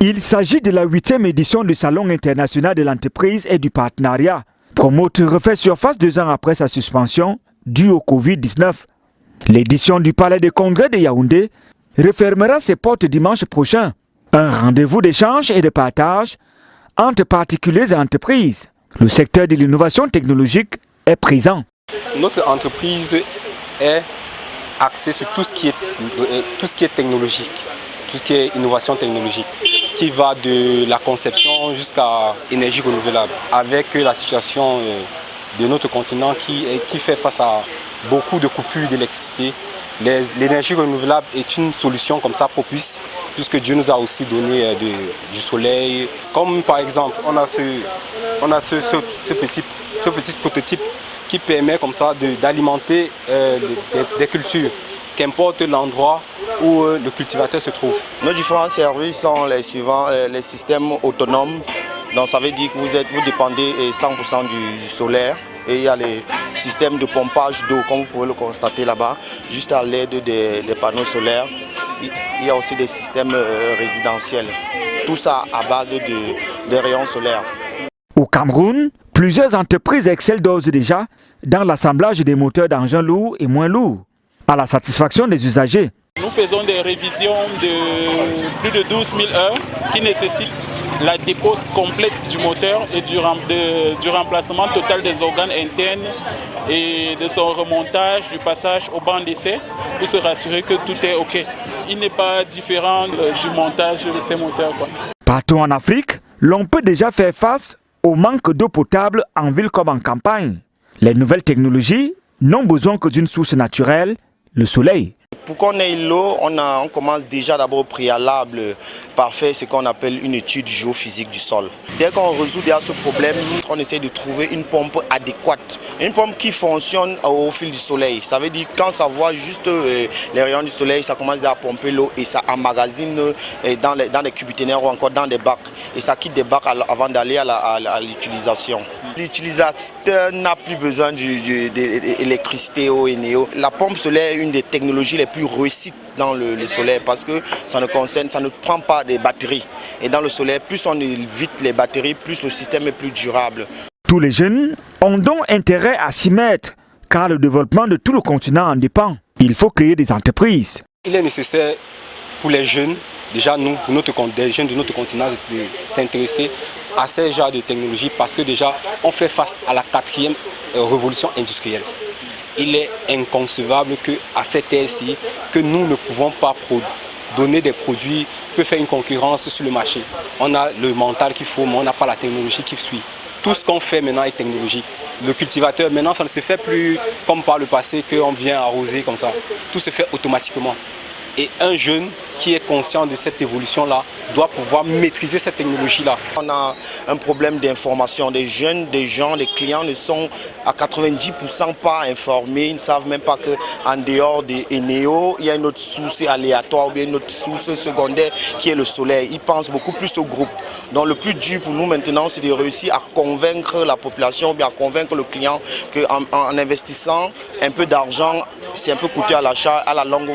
Il s'agit de la 8e édition du Salon international de l'entreprise et du partenariat. Promote refait surface 2 ans après sa suspension due au Covid-19. L'édition du Palais des Congrès de Yaoundé refermera ses portes dimanche prochain. Un rendez-vous d'échange et de partage entre particuliers et entreprises. Le secteur de l'innovation technologique est présent. Notre entreprise est axée sur tout ce qui est technologique, tout ce qui est innovation technologique, qui va de la conception jusqu'à énergie renouvelable. Avec la situation de notre continent qui fait face à beaucoup de coupures d'électricité, l'énergie renouvelable est une solution comme ça propice, puisque Dieu nous a aussi donné du soleil. Comme par exemple, on a ce petit prototype qui permet comme ça d'alimenter des cultures, qu'importe l'endroit où le cultivateur se trouve. Nos différents services sont les suivants, les systèmes autonomes. Donc ça veut dire que vous dépendez 100% du solaire. Et il y a les systèmes de pompage d'eau, comme vous pouvez le constater là-bas, juste à l'aide des panneaux solaires. Il y a aussi des systèmes résidentiels. Tout ça à base des rayons solaires. Au Cameroun, plusieurs entreprises excellent d'ores et déjà dans l'assemblage des moteurs d'engins lourds et moins lourds, à la satisfaction des usagers. Nous faisons des révisions de plus de 12 000 heures qui nécessitent la dépose complète du moteur et du remplacement total des organes internes et de son remontage, du passage au banc d'essai pour se rassurer que tout est OK. Il n'est pas différent du montage de ces moteurs. Partout en Afrique, l'on peut déjà faire face au manque d'eau potable en ville comme en campagne. Les nouvelles technologies n'ont besoin que d'une source naturelle, le soleil. Pour qu'on ait l'eau, on commence déjà d'abord au préalable par faire ce qu'on appelle une étude géophysique du sol. Dès qu'on résout déjà ce problème, on essaie de trouver une pompe adéquate. Une pompe qui fonctionne au fil du soleil. Ça veut dire que quand ça voit juste les rayons du soleil, ça commence à pomper l'eau et ça emmagasine dans les cubiténaires ou encore dans des bacs. Et ça quitte des bacs avant d'aller à l'utilisation. L'utilisateur n'a plus besoin d'électricité ou énéo. La pompe solaire est une des technologies les plus réussites dans le solaire parce que ça ne prend pas des batteries. Et dans le solaire, plus on évite les batteries, plus le système est plus durable. Tous les jeunes ont donc intérêt à s'y mettre car le développement de tout le continent en dépend. Il faut créer des entreprises. Il est nécessaire pour les jeunes, déjà nous, des jeunes de notre continent, de s'intéresser à ces genres de technologies parce que déjà on fait face à la 4e révolution industrielle. Il est inconcevable qu'à cette ère-ci, que nous ne pouvons pas donner des produits, peut faire une concurrence sur le marché. On a le mental qu'il faut, mais on n'a pas la technologie qui suit. Tout ce qu'on fait maintenant est technologique. Le cultivateur, maintenant, ça ne se fait plus comme par le passé, qu'on vient arroser comme ça. Tout se fait automatiquement. Et un jeune qui est conscient de cette évolution-là doit pouvoir maîtriser cette technologie-là. On a un problème d'information. Des jeunes, des gens, les clients ne sont à 90% pas informés. Ils ne savent même pas qu'en dehors des Enéo, il y a une autre source aléatoire ou bien une autre source secondaire qui est le soleil. Ils pensent beaucoup plus au groupe. Donc le plus dur pour nous maintenant, c'est de réussir à convaincre la population, bien à convaincre le client qu'en investissant un peu d'argent, c'est un peu coûteux à l'achat. À la longue,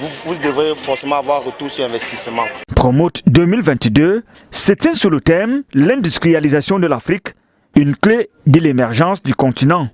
vous devrez forcément avoir retour sur investissement. Promote 2022 se tient sur le thème « L'industrialisation de l'Afrique, une clé de l'émergence du continent ».